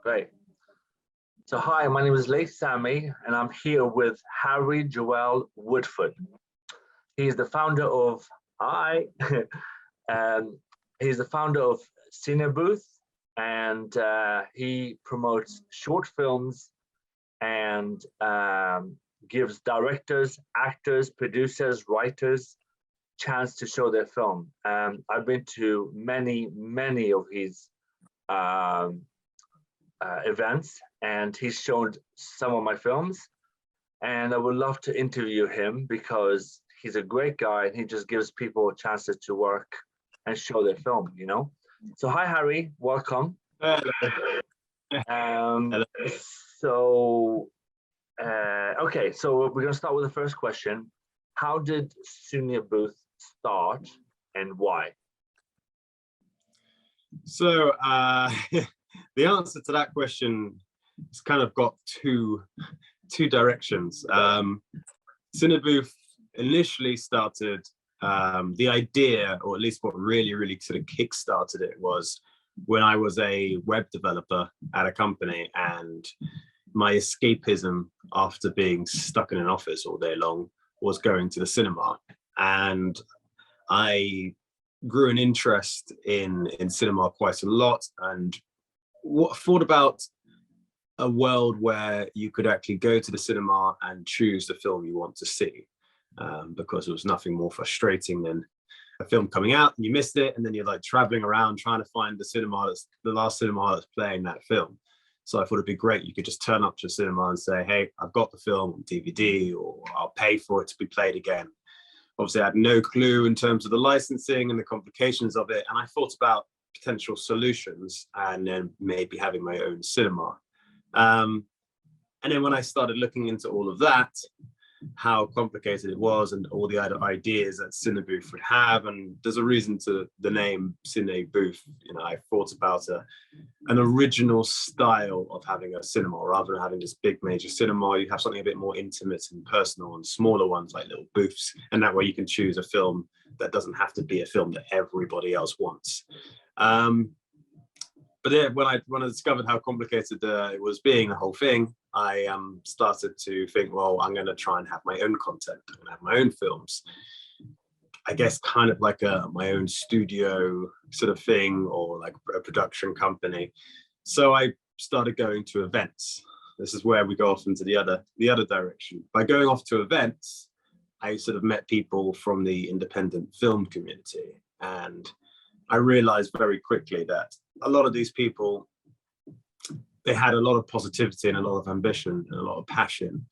Great. So hi, my name is Leith Sammy, and I'm here with Harry Joao Woodford. He's the founder of he's the founder of Cinebooth, and he promotes short films and gives directors, actors, producers, writers chance to show their film. I've been to many of his events, and he's shown some of my films, and I would love to interview him because he's a great guy and he just gives people chances to work and show their film, you know. So hi Harry, welcome. Hello. So okay, so we're gonna start with the first question. How did Cinebooth start and why? So the answer to that question has kind of got two directions. Cinebooth initially started, the idea, or at least what really sort of kick-started it, was when I was a web developer at a company, and my escapism after being stuck in an office all day long was going to the cinema. And I grew an interest in cinema quite a lot, and thought about a world where you could actually go to the cinema and choose the film you want to see, because there was nothing more frustrating than a film coming out and you missed it, and then you're like traveling around trying to find the last cinema that's playing that film. So I thought it'd be great, you could just turn up to a cinema and say, hey, I've got the film on DVD, or I'll pay for it to be played again. Obviously I had no clue in terms of the licensing and the complications of it, and I thought about potential solutions and then maybe having my own cinema. And then when I started looking into all of that, how complicated it was and all the other ideas that Cinebooth would have, and there's a reason to the name Cinebooth. You know, I thought about an original style of having a cinema. Rather than having this big major cinema, you have something a bit more intimate and personal, and smaller ones like little booths, and that way you can choose a film that doesn't have to be a film that everybody else wants. But then when I discovered how complicated it was being, the whole thing, I started to think, well, I'm going to try and have my own content. I'm going to have my own films. I guess kind of like my own studio sort of thing, or like a production company. So I started going to events. This is where we go off into the other direction. By going off to events, I sort of met people from the independent film community, and I realized very quickly that a lot of these people, they had a lot of positivity and a lot of ambition and a lot of passion,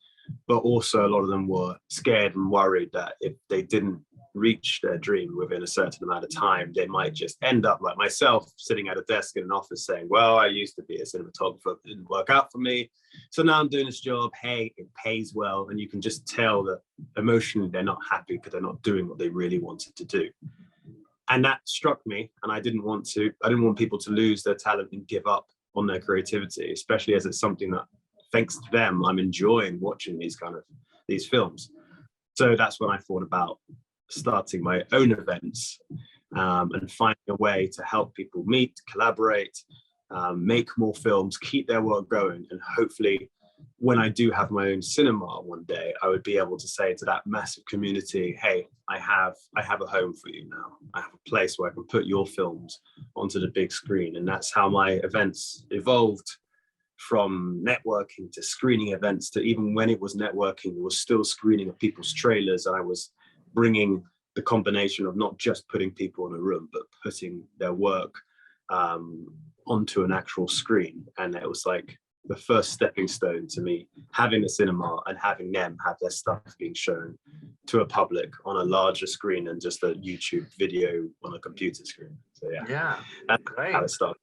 but also a lot of them were scared and worried that if they didn't reach their dream within a certain amount of time, they might just end up like myself, sitting at a desk in an office saying, well, I used to be a cinematographer, it didn't work out for me, so now I'm doing this job, hey, it pays well, and you can just tell that emotionally they're not happy because they're not doing what they really wanted to do. And that struck me, and I didn't want people to lose their talent and give up on their creativity, especially as it's something that, thanks to them, I'm enjoying watching these films. So that's when I thought about starting my own events, and finding a way to help people meet, collaborate, make more films, keep their work going, and hopefully when I do have my own cinema one day, I would be able to say to that massive community, hey, I have a home for you now. I have a place where I can put your films onto the big screen. And that's how my events evolved, from networking to screening events, to even when it was networking, it was still screening of people's trailers. And I was bringing the combination of not just putting people in a room, but putting their work onto an actual screen. And it was like the first stepping stone to me having a cinema and having them have their stuff being shown to a public on a larger screen than just a YouTube video on a computer screen. So Yeah, that's great. how it started.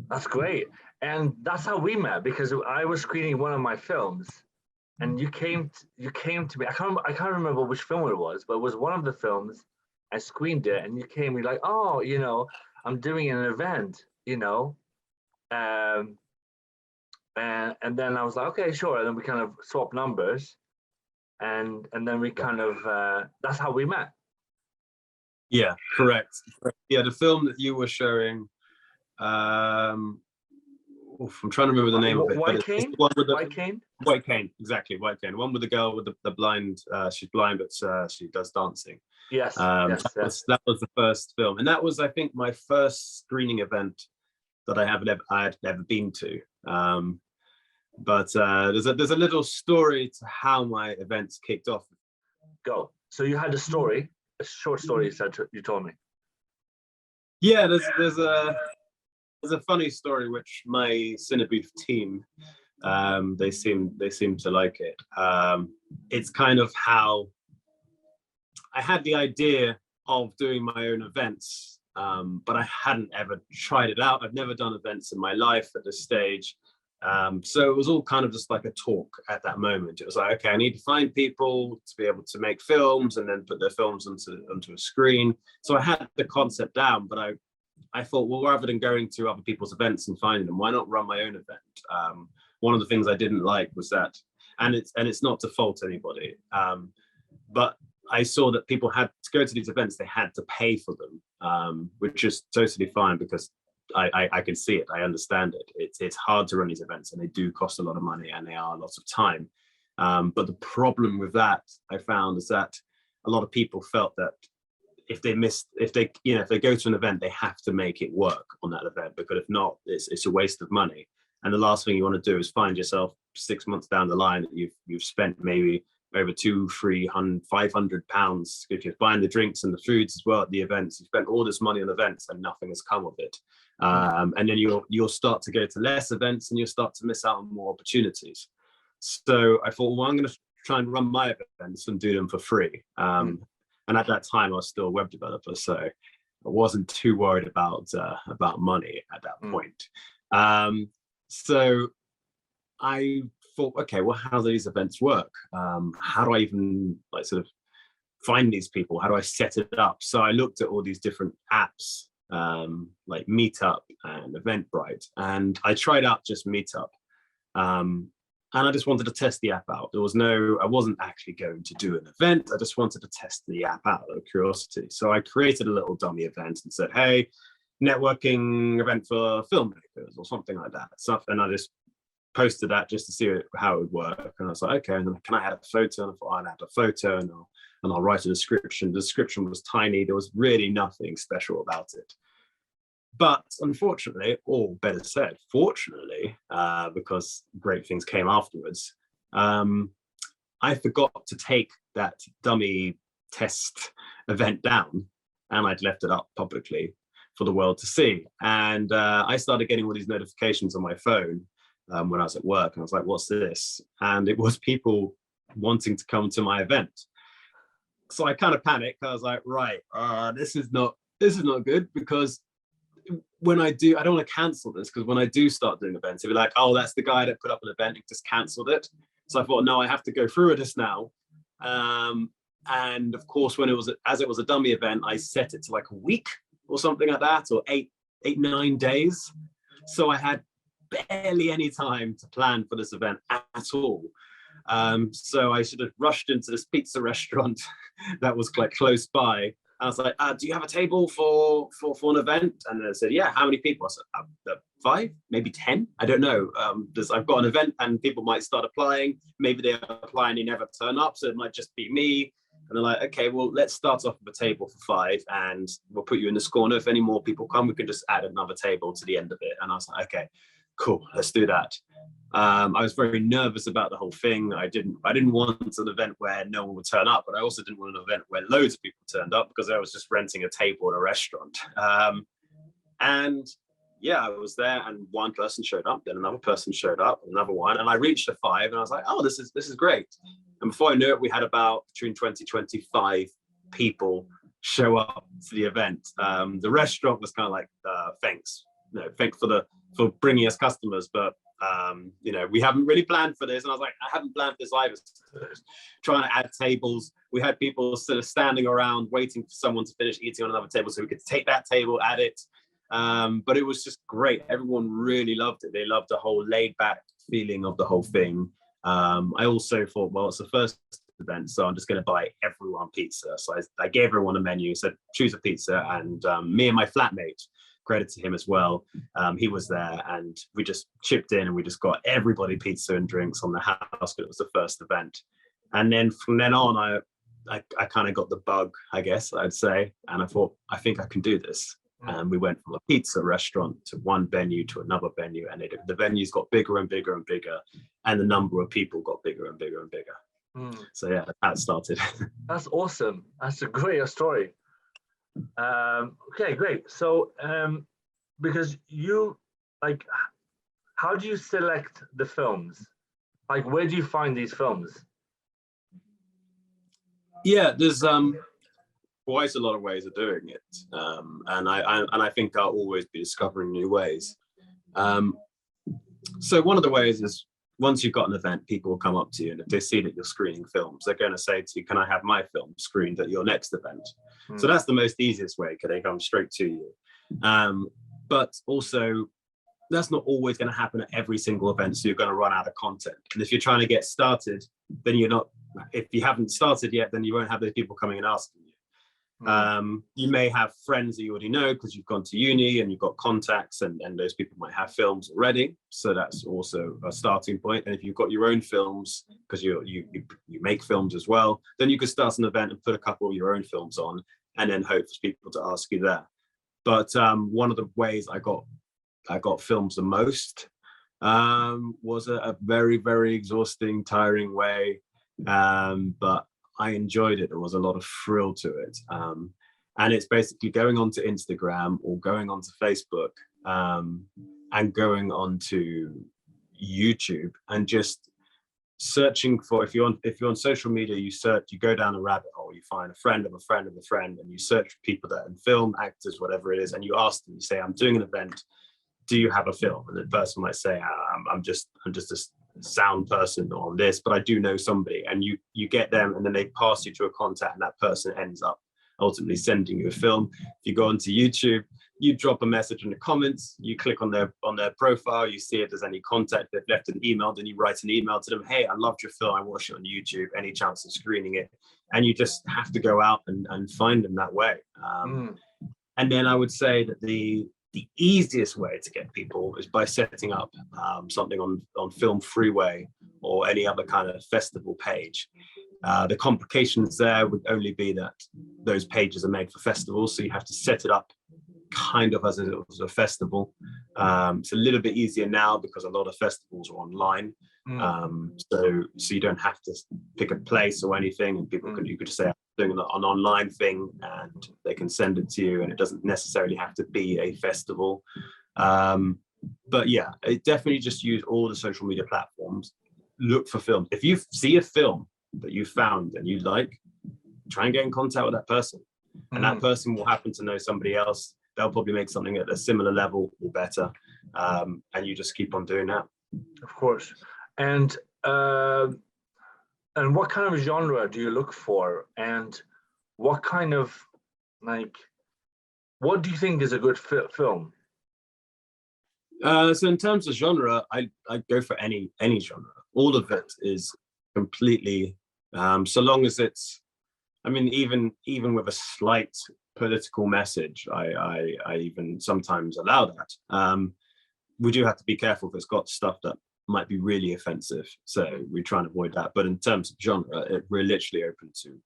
That's great. And that's how we met, because I was screening one of my films and you came to me. I can't remember which film it was, but it was one of the films. I screened it and you came, you're like, oh, you know, I'm doing an event, you know. And then I was like, okay, sure. And then we kind of swapped numbers, and then we kind of that's how we met. Yeah, correct. Yeah, the film that you were showing I'm trying to remember the name of it. White But it's Cane? the one with the White Cane? White Cane, exactly, White Cane. One with the girl with the blind. She's blind, but she does dancing. Yes, yes, yes. That was the first film, and that was, I think, my first screening event that I had ever been to. But there's a little story to how my events kicked off. Go. So you had a story, a short story you told me. Yeah, there's a funny story which my Cinebooth team, they seem to like it. It's kind of how I had the idea of doing my own events, but I hadn't ever tried it out. I've never done events in my life at this stage. So it was all kind of just like a talk at that moment. It was like, okay, I need to find people to be able to make films and then put their films onto a screen. So I had the concept down, but I thought, well, rather than going to other people's events and finding them, why not run my own event? One of the things I didn't like was that, and it's not to fault anybody, but I saw that people had to go to these events, they had to pay for them, which is totally fine because I can see it, I understand it. It's hard to run these events and they do cost a lot of money and they are a lot of time. But the problem with that I found is that a lot of people felt that if they go to an event, they have to make it work on that event, because if not, it's a waste of money. And the last thing you want to do is find yourself 6 months down the line that you've spent maybe over £200, £300, £500 if you're buying the drinks and the foods as well at the events. You spent all this money on events and nothing has come of it. And then you'll start to go to less events and you'll start to miss out on more opportunities. So I thought, well, I'm going to try and run my events and do them for free. And at that time, I was still a web developer, so I wasn't too worried about money at that point. So I thought, okay, well, how do these events work? How do I even sort of find these people? How do I set it up? So I looked at all these different apps, like Meetup and Eventbrite, and I tried out just Meetup. And I just wanted to test the app out. I wasn't actually going to do an event. I just wanted to test the app out out of curiosity. So I created a little dummy event and said, hey, networking event for filmmakers or something like that. And I just posted that just to see how it would work. And I was like, okay, and then can I add a photo? And I thought I'd add a photo and I'll write a description. The description was tiny. There was really nothing special about it. But unfortunately, or better said, fortunately, because great things came afterwards, I forgot to take that dummy test event down, and I'd left it up publicly for the world to see. And I started getting all these notifications on my phone when I was at work, and I was like, what's this? And it was people wanting to come to my event. So I kind of panicked. I was like, right, this is not good, because when I don't want to cancel this, because when I do start doing events, it'll be like, oh, that's the guy that put up an event and just cancelled it. So I thought, no, I have to go through with this now. And of course, as it was a dummy event, I set it to like a week or something like that, or 9 days. So I had barely any time to plan for this event at all. So I sort of rushed into this pizza restaurant that was like close by. I was like, do you have a table for an event? And they said, yeah, how many people? I said, 5, maybe 10. I don't know. I've got an event and people might start applying. Maybe they apply and they never turn up. So it might just be me. And they're like, okay, well, let's start off with a table for 5 and we'll put you in this corner. If any more people come, we can just add another table to the end of it. And I was like, okay, cool, let's do that. I was very nervous about the whole thing. I didn't want an event where no one would turn up, but I also didn't want an event where loads of people turned up, because I was just renting a table at a restaurant. And yeah, I was there, and one person showed up, then another person showed up, another one, and I reached a 5, and I was like, oh, this is great. And before I knew it, we had about between 20, 25 people show up to the event. The restaurant was kind of like, thanks for bringing us customers, but we haven't really planned for this. And I was like, I haven't planned for this either. Trying to add tables. We had people sort of standing around waiting for someone to finish eating on another table so we could take that table, add it. But it was just great. Everyone really loved it. They loved the whole laid back feeling of the whole thing. I also thought, well, it's the first event, so I'm just going to buy everyone pizza. So I gave everyone a menu, said choose a pizza, and me and my flatmate, credit to him as well. He was there, and we just chipped in, and we just got everybody pizza and drinks on the house because it was the first event. And then from then on, I kind of got the bug, I guess I'd say, and I thought, I think I can do this. And we went from a pizza restaurant to one venue to another venue, and the venues got bigger and bigger and bigger, and the number of people got bigger and bigger and bigger. So yeah, that started. That's awesome. That's a great story. Okay, great. So because you, like, how do you select the films? Like, where do you find these films? Yeah, there's quite a lot of ways of doing it, and I think I'll always be discovering new ways. So one of the ways is, once you've got an event, people will come up to you, and if they see that you're screening films, they're going to say to you, can I have my film screened at your next event? So that's the most easiest way, because they come straight to you. But also, that's not always going to happen at every single event, so you're going to run out of content. And if you're trying to get started, then if you haven't started yet, then you won't have those people coming and asking you. You may have friends that you already know because you've gone to uni and you've got contacts, and those people might have films already, so that's also a starting point. And if you've got your own films, because you make films as well, then you could start an event and put a couple of your own films on, and then hope for people to ask you there. But one of the ways I got films the most was a very, very exhausting, tiring way, but I enjoyed it. There was a lot of thrill to it. And it's basically going onto Instagram or going onto Facebook, and going onto YouTube, and just searching for, if you're on social media, you go down a rabbit hole, you find a friend of a friend of a friend, and you search for people that are in film, actors, whatever it is, and you ask them, you say, I'm doing an event, do you have a film? And the person might say, I'm just a sound person on this, but I do know somebody. And you get them, and then they pass you to a contact, and that person ends up ultimately sending you a film. If you go onto YouTube, you drop a message in the comments, you click on their profile, you see if there's any contact, they've left an email, then you write an email to them, hey, I loved your film, I watched it on YouTube, any chance of screening it? And you just have to go out and find them that way. And then I would say that the easiest way to get people is by setting up something on Film Freeway or any other kind of festival page. The complications there would only be that those pages are made for festivals, so you have to set it up kind of as a festival. It's a little bit easier now because a lot of festivals are online, so you don't have to pick a place or anything, and you could just say, I'm doing an online thing, and they can send it to you, and it doesn't necessarily have to be a festival. But yeah, it definitely just use all the social media platforms. Look for films. If you see a film that you found and you like, try and get in contact with that person, and that person will happen to know somebody else. They'll probably make something at a similar level or better, and you just keep on doing that. Of course. And what kind of genre do you look for, and what kind of, like, what do you think is a good film? So in terms of genre, I go for any genre. All of it is completely, so long as it's, I mean, even with a slight political message, I even sometimes allow that. We do have to be careful if it's got stuff that might be really offensive, so we try and avoid that. But in terms of genre, we're literally open to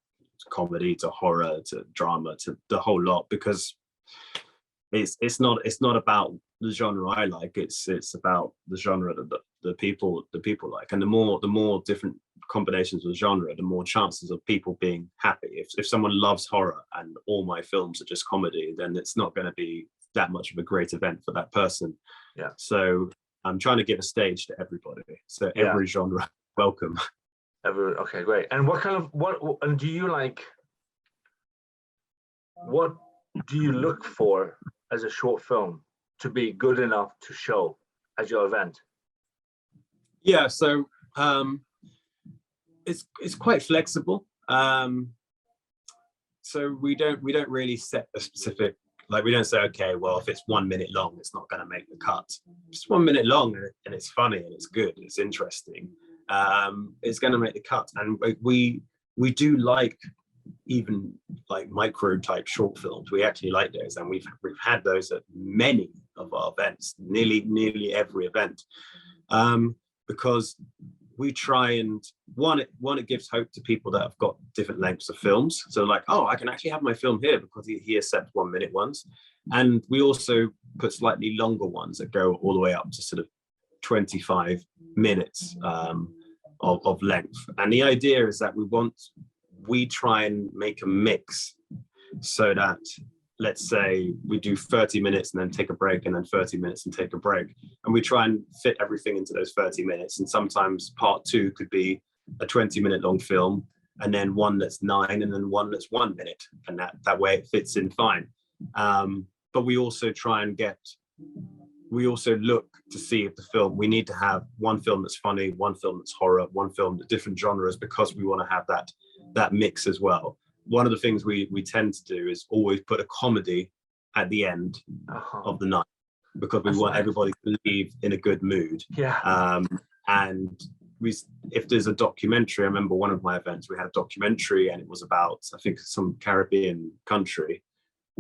comedy, to horror, to drama, to the whole lot, because it's not about the genre I like. It's about the genre that the people like, and the more different combinations of genre, the more chances of people being happy. If someone loves horror and all my films are just comedy, then it's not going to be that much of a great event for that person. Yeah. So I'm trying to give a stage to everybody. So every genre, welcome. Okay, great. And and do you like? What do you look for as a short film to be good enough to show at your event? Yeah, so it's quite flexible. So we don't really set a specific, like, we don't say, okay, well, if it's 1 minute long, it's not going to make the cut. If it's 1 minute long and it's funny and it's good, it's interesting, it's going to make the cut. And we do like even like micro type short films. We actually like those, and we've had those at many of our events, nearly every event, because we try and one, it gives hope to people that have got different lengths of films. So like, oh, I can actually have my film here because he accepts 1 minute ones. And we also put slightly longer ones that go all the way up to sort of 25 minutes of length. And the idea is that we try and make a mix so that, let's say we do 30 minutes and then take a break, and then 30 minutes and take a break. And we try and fit everything into those 30 minutes. And sometimes part 2 could be a 20-minute long film, and then one that's 9, and then one that's 1 minute. And that way it fits in fine. But we also look to see if the film, we need to have one film that's funny, one film that's horror, one film that's different genres, because we want to have that mix as well. One of the things we tend to do is always put a comedy at the end of the night, because we want everybody to leave in a good mood. Yeah. And if there's a documentary, I remember one of my events, we had a documentary and it was about, I think, some Caribbean country.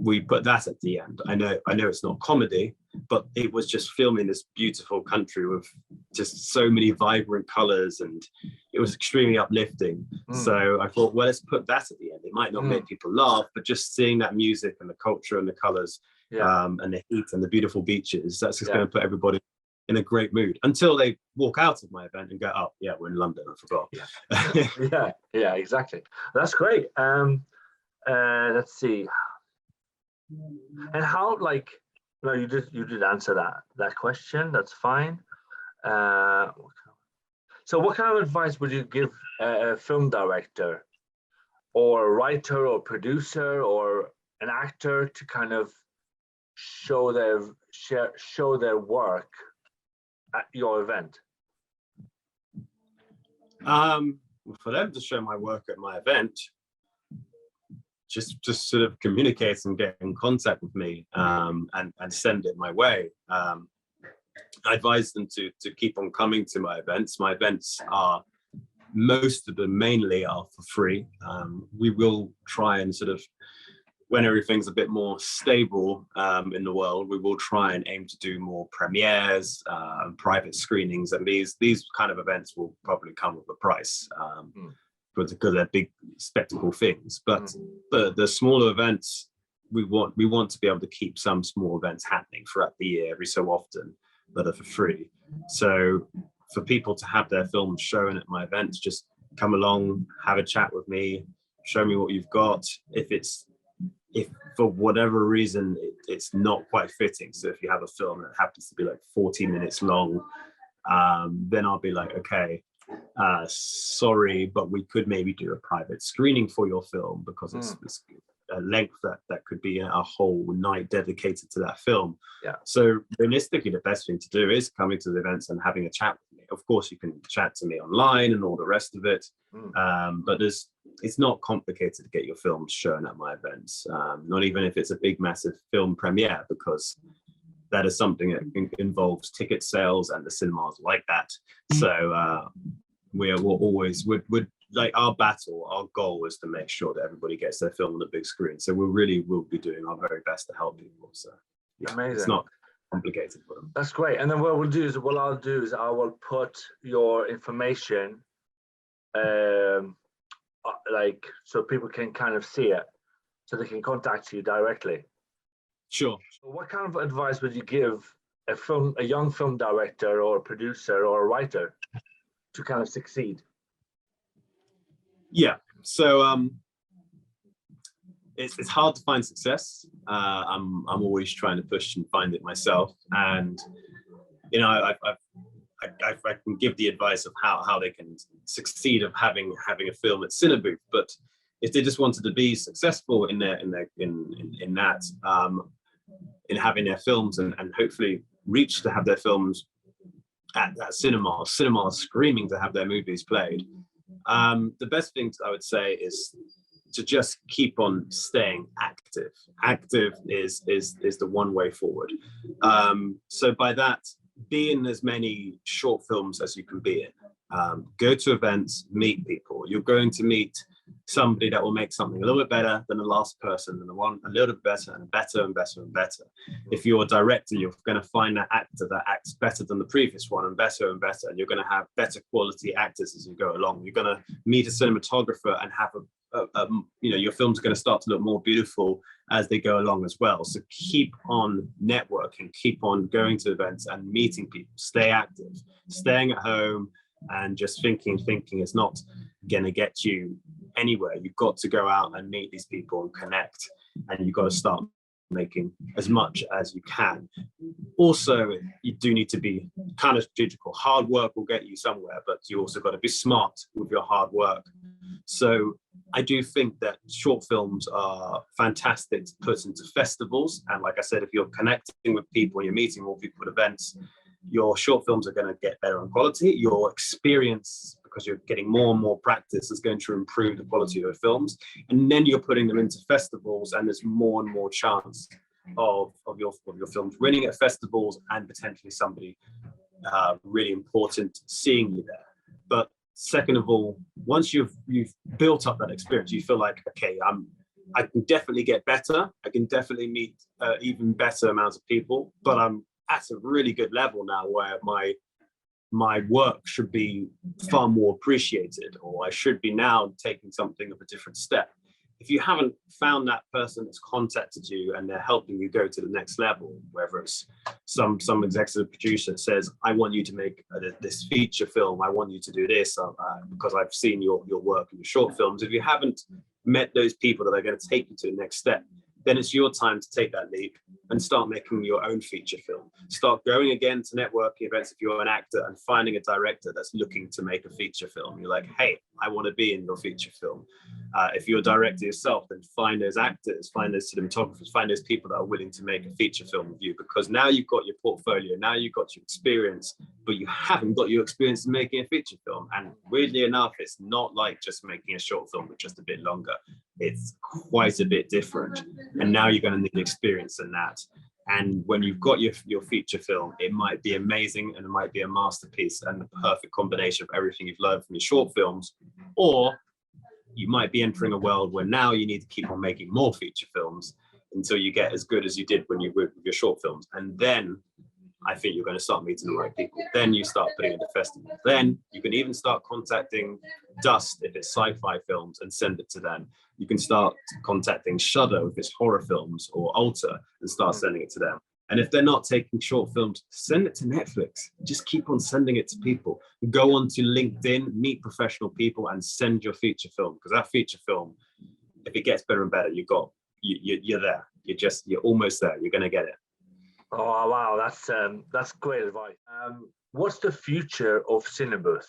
We put that at the end. I know it's not comedy, but it was just filming this beautiful country with just so many vibrant colors, and it was extremely uplifting. So I thought, well, let's put that at the end. It might not make people laugh, but just seeing that music and the culture and the colors, and the heat and the beautiful beaches, that's just going to put everybody in a great mood until they walk out of my event and go, oh yeah, we're in London, I forgot. Yeah, exactly. That's great. Let's see. And how, like, no, you did answer that question. That's fine. So what kind of advice would you give a film director or a writer or producer or an actor to kind of show their work at your event? For them to show my work at my event, just sort of communicate and get in contact with me, and send it my way. I advise them to keep on coming to my events. My events are, most of them mainly are for free. We will try and sort of, when everything's a bit more stable in the world, we will try and aim to do more premieres, private screenings, and these kind of events will probably come with a price. Because they're big spectacle things, but the smaller events, we want to be able to keep some small events happening throughout the year, every so often, that are for free. So for people to have their films shown at my events, just come along, have a chat with me, show me what you've got. If for whatever reason it's not quite fitting, so if you have a film that happens to be like 40 minutes long, then I'll be like, okay, sorry, but we could maybe do a private screening for your film, because it's a length that could be a whole night dedicated to that film. So realistically, the best thing to do is coming to the events and having a chat with me. Of course, you can chat to me online and all the rest of it, but it's not complicated to get your films shown at my events, not even if it's a big massive film premiere, because that is something that involves ticket sales, and the cinemas like that. So we're always, would like, our goal is to make sure that everybody gets their film on the big screen. So we'll be doing our very best to help people. So amazing. It's not complicated for them. That's great. And then what I'll do is I will put your information, like, so people can kind of see it, so they can contact you directly. Sure. So what kind of advice would you give a young film director or a producer or a writer to kind of succeed? Yeah. So it's hard to find success. I'm always trying to push and find it myself, and I can give the advice of how they can succeed of having a film at Cinebooth. But if they just wanted to be successful in having their films and hopefully reach to have their films at cinemas screaming to have their movies played, the best thing I would say is to just keep on staying active. Active is the one way forward. So by that, be in as many short films as you can be in. Go to events, meet people. You're going to meet somebody that will make something a little bit better than the last person, and the one a little bit better and better and better and better. If you're a director, you're going to find that actor that acts better than the previous one and better, and you're going to have better quality actors as you go along. You're going to meet a cinematographer and have your film's going to start to look more beautiful as they go along as well. So keep on networking, keep on going to events and meeting people, stay active. Staying at home and just thinking is not going to get you anywhere. You've got to go out and meet these people and connect, and you've got to start making as much as you can. Also, you do need to be kind of strategical. Hard work will get you somewhere, but you also got to be smart with your hard work. So I do think that short films are fantastic to put into festivals. And like I said, if you're connecting with people, you're meeting more people at events, your short films are going to get better in quality. Your experience, because you're getting more and more practice, is going to improve the quality of your films. And then you're putting them into festivals, and there's more and more chance of your films winning at festivals and potentially somebody really important seeing you there. But second of all, once you've built up that experience, you feel like, okay, I can definitely get better. I can definitely meet even better amounts of people, but I'm at a really good level now where my work should be far more appreciated, or I should be now taking something of a different step. If you haven't found that person that's contacted you and they're helping you go to the next level, whether it's some executive producer says, I want you to make this feature film, I want you to do this because I've seen your work in your short films. If you haven't met those people that are going to take you to the next step, then it's your time to take that leap and start making your own feature film. Start going again to networking events if you're an actor and finding a director that's looking to make a feature film. You're like, hey, I want to be in your feature film. If you're a director yourself, then find those actors, find those cinematographers, find those people that are willing to make a feature film with you, because now you've got your portfolio, now you've got your experience, but you haven't got your experience in making a feature film. And weirdly enough, it's not like just making a short film, but just a bit longer. It's quite a bit different. And now you're going to need experience in that. And when you've got your feature film, it might be amazing and it might be a masterpiece and the perfect combination of everything you've learned from your short films. Or you might be entering a world where now you need to keep on making more feature films until you get as good as you did when you were with your short films. And then I think you're going to start meeting the right people. Then you start putting it to festivals. Then you can even start contacting Dust if it's sci-fi films and send it to them. You can start contacting Shudder if it's horror films, or Alter, and start sending it to them. And if they're not taking short films, send it to Netflix. Just keep on sending it to people. Go on to LinkedIn, meet professional people, and send your feature film. Because that feature film, if it gets better and better, you're there. You're almost there. You're going to get it. Oh wow, that's great advice. What's the future of Cinebooth?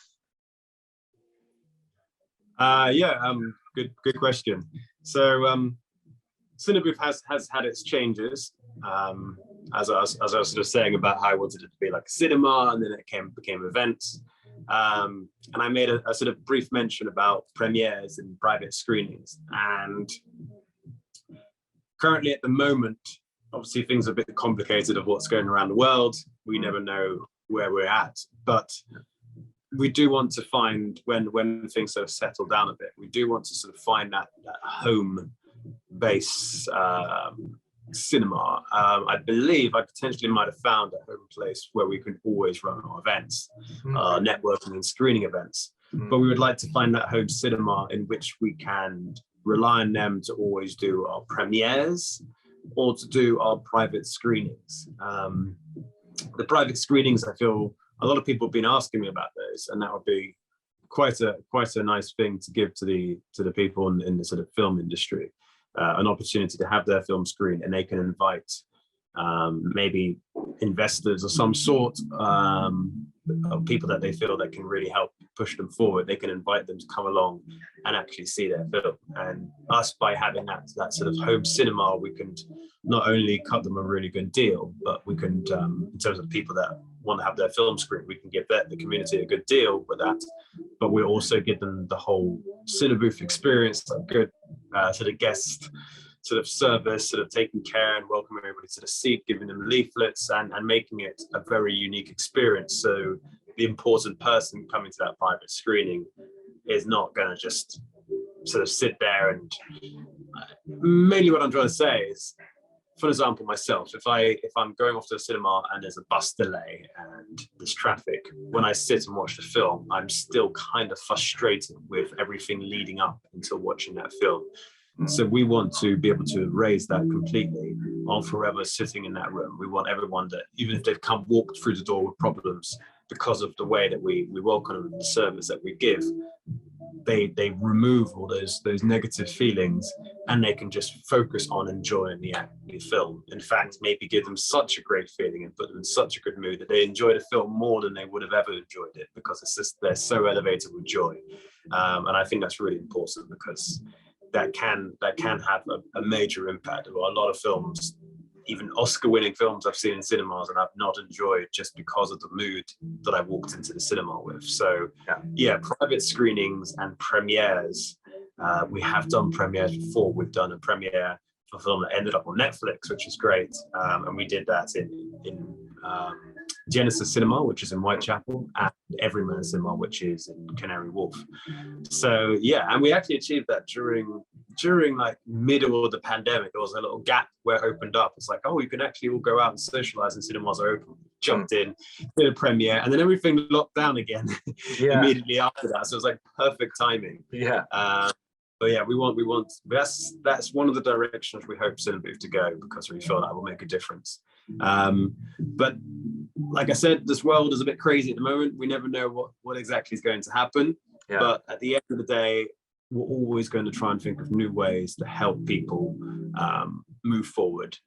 Good question. So Cinebooth has had its changes. As I was sort of saying about how I wanted it to be like a cinema, and then it became events. And I made a sort of brief mention about premieres and private screenings. And currently at the moment, obviously things are a bit complicated of what's going around the world. We never know where we're at, but we do want to find, when things sort of settle down a bit, we do want to sort of find that home base cinema. I believe I potentially might have found a home place where we can always run our events, networking and screening events. But we would like to find that home cinema in which we can rely on them to always do our premieres or to do our private screenings. The private screenings, I feel a lot of people have been asking me about those, and that would be quite a nice thing to give to the people in the sort of film industry, an opportunity to have their film screened, and they can invite maybe investors of some sort, of people that they feel that can really help push them forward. They can invite them to come along and actually see their film. And us, by having that sort of home cinema, we can not only cut them a really good deal, but we can, in terms of people that want to have their film screened, we can give the community a good deal with that. But we also give them the whole Cinebooth experience, a good sort of guest sort of service, sort of taking care and welcoming everybody to the seat, giving them leaflets and making it a very unique experience. So the important person coming to that private screening is not going to just sort of sit there and mainly what I'm trying to say is, for example, myself, if I'm going off to the cinema and there's a bus delay and there's traffic, when I sit and watch the film, I'm still kind of frustrated with everything leading up until watching that film. So we want to be able to erase that completely while forever sitting in that room. We want everyone that, even if they've walked through the door with problems because of the way that we welcome them, the service that we give, they remove all those negative feelings, and they can just focus on enjoying the film. In fact, maybe give them such a great feeling and put them in such a good mood that they enjoy the film more than they would have ever enjoyed it, because it's just, they're so elevated with joy. And I think that's really important, because that can have a major impact. A lot of films, even Oscar-winning films I've seen in cinemas and I've not enjoyed just because of the mood that I walked into the cinema with. So yeah, private screenings and premieres. We have done premieres before. We've done a premiere for a film that ended up on Netflix, which is great. And we did that in Genesis Cinema, which is in Whitechapel, and Everyman Cinema, which is in Canary Wharf. So yeah, and we actually achieved that during like middle of the pandemic. There was a little gap where it opened up. It's like, oh, you can actually all go out and socialize, and cinemas are open. Jumped in, did a premiere, and then everything locked down again immediately after that. So it was like perfect timing. But yeah, we want that's one of the directions we hope Cinebooth to go, because we feel that will make a difference. But like I said, this world is a bit crazy at the moment. We never know what exactly is going to happen. But at the end of the day, we're always going to try and think of new ways to help people move forward.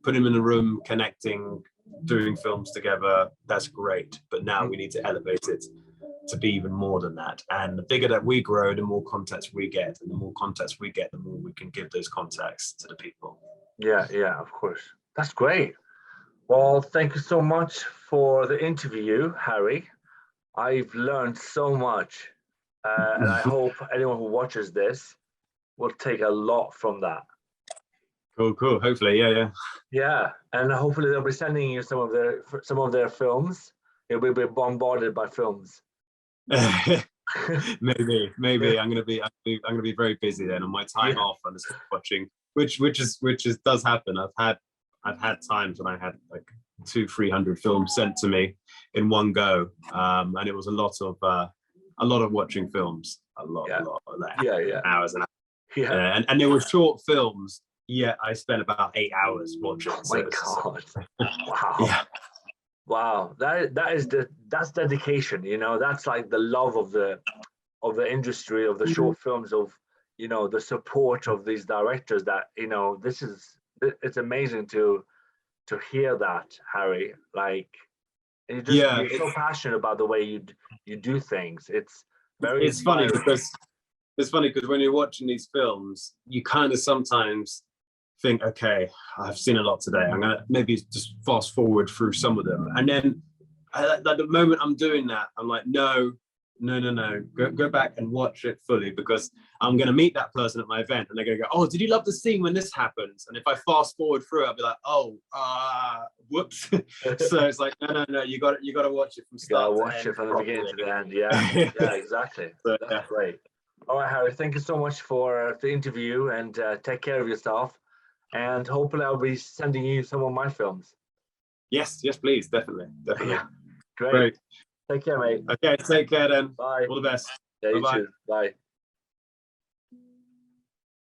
Put them in a room, connecting, doing films together, that's great. But now we need to elevate it to be even more than that. And the bigger that we grow, the more contacts we get. And the more contacts we get, the more we can give those contacts to the people. Yeah, of course. That's great. Well, thank you so much for the interview, Harry. I've learned so much. And I hope anyone who watches this will take a lot from that. Cool. Hopefully, yeah. And hopefully they'll be sending you some of their films. You'll be bombarded by films. maybe I'm gonna be very busy then on my time off. I'm just watching, which does happen. I've had times when I had like 200-300 films sent to me in one go, and it was a lot of watching films, a lot of that, hours and hours. And they were short films. Yeah, I spent about 8 hours watching. Oh my God! Wow. Wow, that's dedication. That's like the love of the industry, of the short films, of the support of these directors. That it's amazing to hear that, Harry. Like, you're so passionate about the way you do things. It's very. It's funny because when you're watching these films, you kind of sometimes think, okay, I've seen a lot today, I'm gonna maybe just fast forward through some of them, and then at the moment I'm doing that, I'm like, no, go back and watch it fully, because I'm gonna meet that person at my event and they're gonna go, oh, did you love the scene when this happens? And if I fast forward through it, I'll be like, oh, whoops. So it's like, no, you got to watch it from start to end, from the beginning to the end. Yeah, exactly. So, that's great. All right, Harry, thank you so much for the interview, and take care of yourself. And hopefully I'll be sending you some of my films. Yes, please. Definitely. Yeah. Great. Take care, mate. Okay, take care then. Bye. All the best. Yeah, you too. Bye.